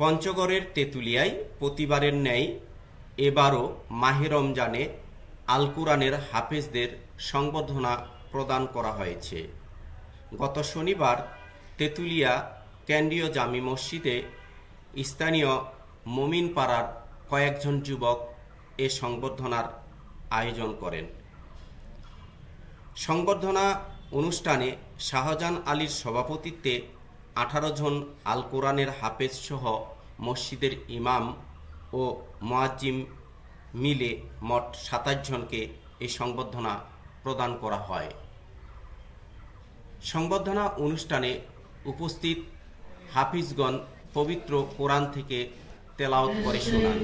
পঞ্চগড়ের তেঁতুলিয়ায় প্রতিবারের ন্যায় এবারও মাহে রমজানে আল কুরআনের হাফেজদের সংবর্ধনা প্রদান করা হয়েছে। গত শনিবার তেঁতুলিয়া কেন্দ্রীয় জামি মসজিদে স্থানীয় মুমিন পাড়ার কয়েকজন যুবক এ সংবর্ধনার আয়োজন করেন। সংবর্ধনা অনুষ্ঠানে শাহজাহান আলীর সভাপতিত্বে 18 জন আল কোরআনের হাফেজ সহ মসজিদের ইমাম ও মুয়াজ্জিম মিলে মোট 27 জনকে এই সংবর্ধনা প্রদান করা হয়। সংবর্ধনা অনুষ্ঠানে উপস্থিত হাফিজগণ পবিত্র কোরআন থেকে তেলাওয়াত করে শোনান।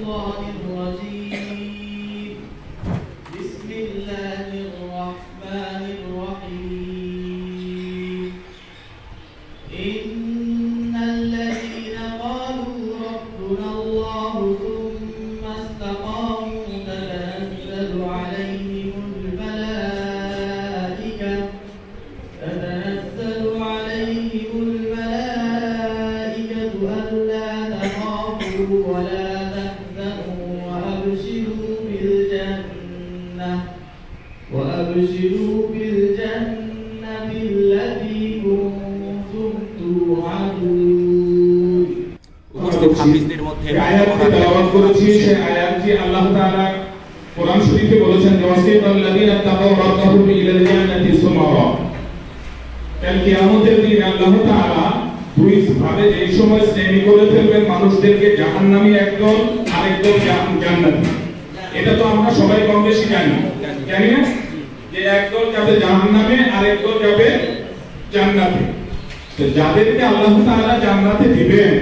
وأبشروا بالجنة التي كنتم توعدون। উপস্থিত হাফিজদের মধ্যে আয়াতটি তেলাওয়াত করেছি, সেই আয়াতটি আল্লাহ তাআলা কোরআন শরীফে বলেছেন, ওয়াসিকাল্লাযীনা তাকাউ রাব্বাহুম ইলাল জান্নাতি সুমারা। কাল কিয়ামতের দিন আল্লাহ তাআলা দুই ভাবে এই সময় শ্রেণী করে ফেলবেন মানুষদেরকে, জাহান্নামী একদল আর একদল জান্নাতি। এটা তো আমরা সবাই কম বেশি জানি না যে একদল যাবে জাহান্নামে আর একদল যাবে জান্নাতে। তো যাদেরকে আল্লাহ তাআলা জান্নাতে দিবেন,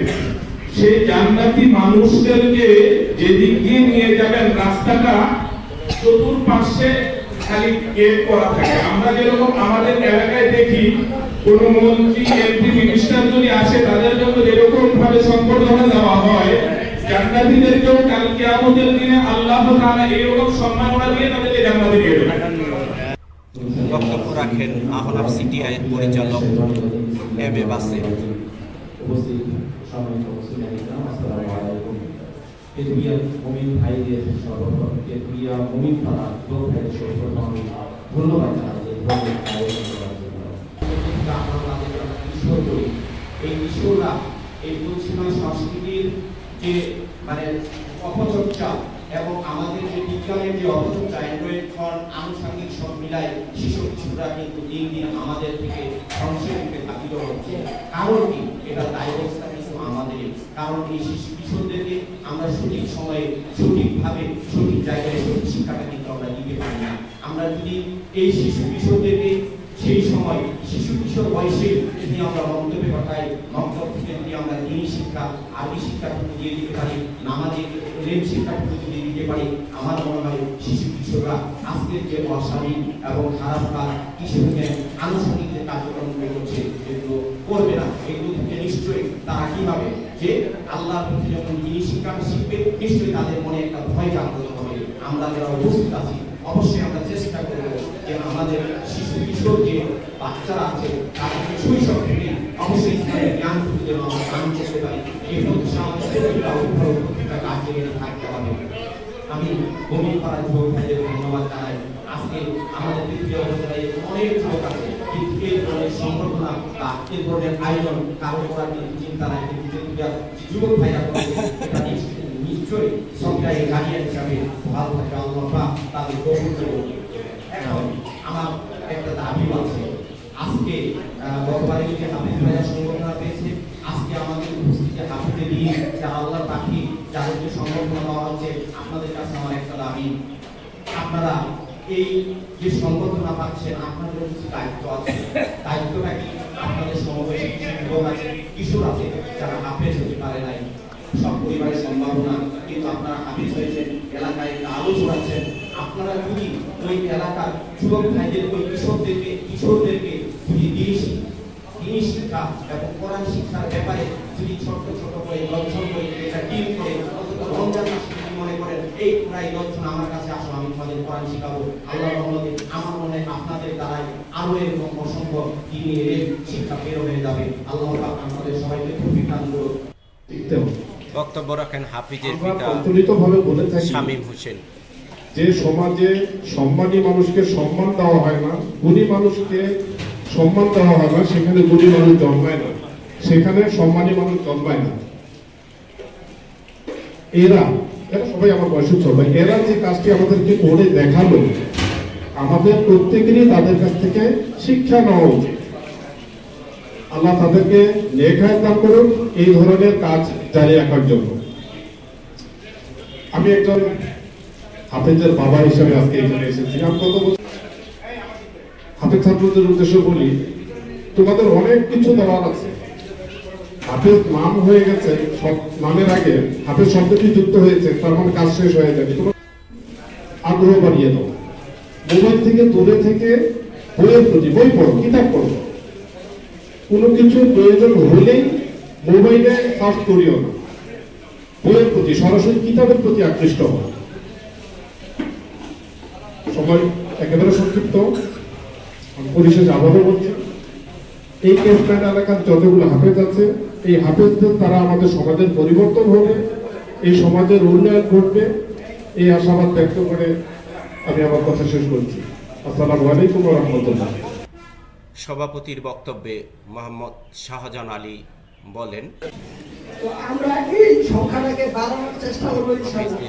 সেই জান্নাতি মানুষদেরকে যেদিক দিয়ে নিয়ে যাবেন রাস্তাটা চতুর্পাশে খালি গেট করা থাকে। আমরা যেরকম আমাদের এলাকায় দেখি কোন মন্ত্রী এমপি মিনিস্টার যদি আসে তাদের জন্য যেরকম ভাবে সংবর্ধনা দেওয়া হয়, জান্নাতীদেরকেও কাল কিয়ামতের দিনে আল্লাহ তাআলা এইরকম সম্মাননা দিয়ে তাদেরকে জান্নাতে দিয়ে দেবেন। বক্তব্য রাখেন আহনাফ সিটিআইয়ের পরিচালক এম.এ. বাসেত। উপস্থিত সম্মানিত মুসলিম ইকরাম, আসসালামু আলাইকুম। তেঁতুলিয়া মুমিন ভাইদের সর্বপ্রথম তেঁতুলিয়া মুমিন পাড়া যুবক ভাইদের সর্বপ্রথম আমি ধন্যবাদ জানাই এই ধরনের আয়োজন করার জন্য। এই কিশোররা এই পশ্চিমা সংস্কৃতির যে অপচর্চা এবং আমাদের যে বিজ্ঞানের যে অপচর্চা, অ্যান্ড্রয়েড ফোন আনুষঙ্গিক সব মিলায় কিশোররা কিন্তু দিন দিন আমাদের থেকে ধ্বংসের দিকে ধাবিত হচ্ছে। কারণ কি? এটা দায়বদ্ধতা কিন্তু আমাদের। কারণ এই শিশু কিশোরদেরকে আমরা সঠিক সময়ে সঠিকভাবে সঠিক জায়গায় সঠিক শিক্ষাটা কিন্তু আমরা দিতে পারি না। আমরা যদি এই শিশু কিশোরদেরকে সেই সময় শিশু কিশোর বয়সে যদি আমরা মন্তব্য পাঠাই, মন্তব্য থেকে যদি আমরা দিনী শিক্ষা আরবি শিক্ষাটুকু দিয়ে দিতে পারি, নামাজের লেম শিক্ষাটুকু যদি দিতে পারি, আমার মনে হয় শিশু কিশোররা আজকের যে অস্বাভাবিক এবং খারাপ কাজ কিশোরকে আনুষ্ঠানিক যে কার্যক্রমগুলো করছে এগুলো করবে না। এগুলো থেকে নিশ্চয়ই তারা কিভাবে যে আল্লাহর প্রতি যখন দিনী শিক্ষাটা শিখবে, নিশ্চয়ই তাদের মনে একটা ভয় জাগ্রত হবে। আমরা যারা উপস্থিত আছি অবশ্যই আমরা চেষ্টা করব যে আমাদের শিশু কিশোর যে বাচ্চারা আছে তাদেরকে শৈশব থেকে অবশ্যই ইসলামের জ্ঞান যেন আমরা দান করতে পারি, এই প্রত্যাশা আমাদের প্রত্যেকটা কাজে থাকতে হবে। আমি মুমিন পাড়া যুবক ভাইদের ধন্যবাদ জানাই। আজকে আমাদের তৃতীয় অবস্থায় অনেক যুবক আছে, কিন্তু এই ধরনের সংগঠনা বা এই ধরনের আয়োজন কারো করার কিন্তু চিন্তা নাই, কিন্তু যুবক ভাইরা এটা নিশ্চয়ই সরকারি গার্ডিয়ান হিসাবে ভালো থাকে আল্লাহ তাদের গ্রহণ করব। এখন আমার একটা দাবি আছে, আজকে গতবারে যদি হাফিজ ভাইরা সংবর্ধনা পেয়েছে, আজকে আমাদের উপস্থিতি হাফিজে দিয়ে যারা আল্লাহর পাখি যাদেরকে সংবর্ধনা দেওয়া হচ্ছে, আপনাদের কাছে আমার একটা দাবি, আপনারা এই যে সংবর্ধনা পাচ্ছেন আপনাদের কিছু দায়িত্ব আছে। দায়িত্বটা কি? আপনাদের সমবয়সী যুবক আছে, কিশোর আছে যারা হাফেজ হতে পারে নাই, সব পরিবারের সম্ভাবনা, কিন্তু আপনারা হাফিজ হয়েছেন, এলাকায় আলো ছড়াচ্ছেন। আপনারা যদি ওই এলাকার যুবক ভাইদের ওই কিশোরদেরকে যদি দিনী শিক্ষা এবং কোরআন শিক্ষার ব্যাপারে যদি ছোট ছোট করে লক্ষণ করে এটা টিম করে অন্তত রমজান মাসে যদি মনে করেন এই প্রায় লক্ষণ আমার কাছে আসো, আমি তোমাদের কোরআন শিখাবো, আল্লাহ রহমতে আমার মনে হয় আপনাদের দ্বারাই আরো এরকম অসংখ্য দিনী শিক্ষা বের হয়ে যাবে। আল্লাহ আমাদের সবাইকে তৌফিক দান করুন। বক্তব্য রাখেন হাফিজের আমরা পিতা প্রচলিতভাবে বলে থাকি শামীম হোসেন। যে সমাজে সম্মানী মানুষকে সম্মান দেওয়া হয় না, গুণী মানুষকে সম্মান দেওয়া হয় না, সেখানে গুণী মানুষ জন্মায় না, সেখানে সম্মানী মানুষ জন্মায় না। এরা সবাই আমার বয়সের সবাই, এরা যে কাজটি আমাদেরকে করে দেখালো, আমাদের প্রত্যেকেরই তাদের কাছ থেকে শিক্ষা নেওয়া উচিত। আল্লাহ তাদেরকে নেক হায়াত দান করুন এই ধরনের কাজ জারি রাখার জন্য। আমি একজন হাফেজের বাবা হিসেবে আজকে এখানে এসেছি। আমি কত বছর হাফেজ ছাত্রদের উদ্দেশ্যে বলি, তোমাদের অনেক কিছু দেওয়ার আছে। হাফেজ নাম হয়ে গেছে, সব নামের আগে হাফেজ শব্দটি যুক্ত হয়েছে, তার মানে কাজ শেষ হয়ে যাবে। তোমার আগ্রহ বাড়িয়ে দাও, মোবাইল থেকে দূরে থেকে বইয়ের প্রতি, বই পড়ো, কিতাব পড়ো। কোনো কিছু প্রয়োজন হলেই মোবাইলে সার্চ করিও না, বইয়ের প্রতি, সরাসরি কিতাবের প্রতি আকৃষ্ট হও। সময় একেবারে সংক্ষিপ্ত, পরিশেষে আবারও বলছি, এই ক্যাম্পেইন এলাকার যতগুলো হাফেজ আছে, এই হাফেজদের দ্বারা আমাদের সমাজের পরিবর্তন হবে, এই সমাজের উন্নয়ন ঘটবে, এই আশাবাদ ব্যক্ত করে আমি আমার কথা শেষ করছি। আসসালামু আলাইকুম ওয়া রাহমাতুল্লাহ। সভাপতির বক্তব্যে মোহাম্মদ শাহজাহান আলী বলেন, তো আমরা এই সংখ্যাটাকে বাড়ানোর চেষ্টা করবো ইনশাআল্লাহ।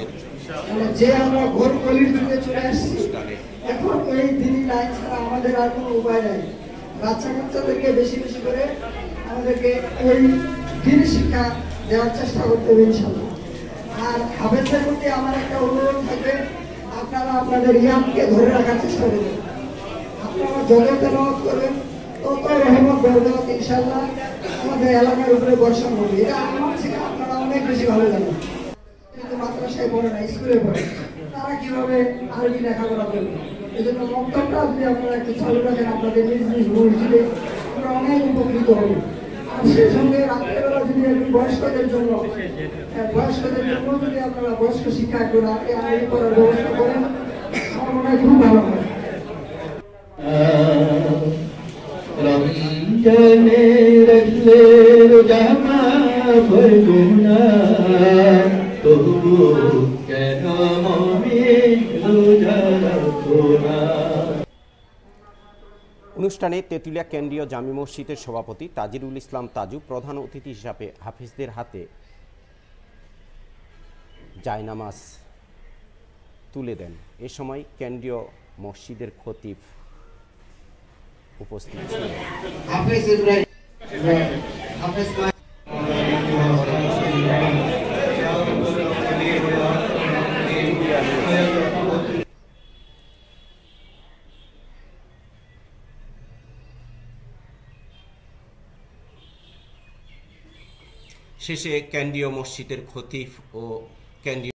যে আমরা ঘর গলির দিকে চলে আসছি, এখন এই দিনই লাইন ছাড়া আমাদের আর কোনো উপায় নাই। বাচ্চা কাচ্চাদেরকে বেশি বেশি করে আমাদেরকে এই দিন শিক্ষা দেওয়ার চেষ্টা করতে হবে ইনশাআল্লাহ। আর হাফেজদের প্রতি আমার একটা অনুরোধ থাকবে, আপনারা আপনাদের ইয়ামকে ধরে রাখার চেষ্টা করবেন। আপনারা যত তেলাওয়াত করবেন তত রহমত বরকত ইনশাআল্লাহ আমাদের এলাকার উপরে বর্ষণ হবে। এটা আমার থেকে আপনারা অনেক বেশি ভালো জানেন। কিন্তু মাদ্রাসায় পড়ে না, স্কুলে পড়ে, তারা কিভাবে আরবি লেখাপড়া করবে? এই জন্য মক্তবটা যদি আপনারা একটু চালু রাখেন আপনাদের নিজ নিজ মসজিদে, আমরা অনেক উপকৃত হব। আর সেই সঙ্গে রাত্রেবেলা যদি একটু বয়স্কদের জন্য যদি আপনারা বয়স্ক শিক্ষা একটু রাতে আরবি করার ব্যবস্থা করেন, আমার মনে হয় খুব ভালো হয়। রমজানে রাখলে জামা পরগুনা তবু কেন মুমিন রোজা রাখো না। অনুষ্ঠানে তেঁতুলিয়া কেন্দ্রীয় জামি মসজিদের সভাপতি তাজিরুল ইসলাম তাজু প্রধান অতিথি হিসাবে হাফিজদের হাতে জায়নামাজ তুলে দেন। এ সময় কেন্দ্রীয় মসজিদের খতিব উপস্থিত ছিলেন। শেষে কেন্দ্রীয় মসজিদের খতিব ও কেন্দ্রীয়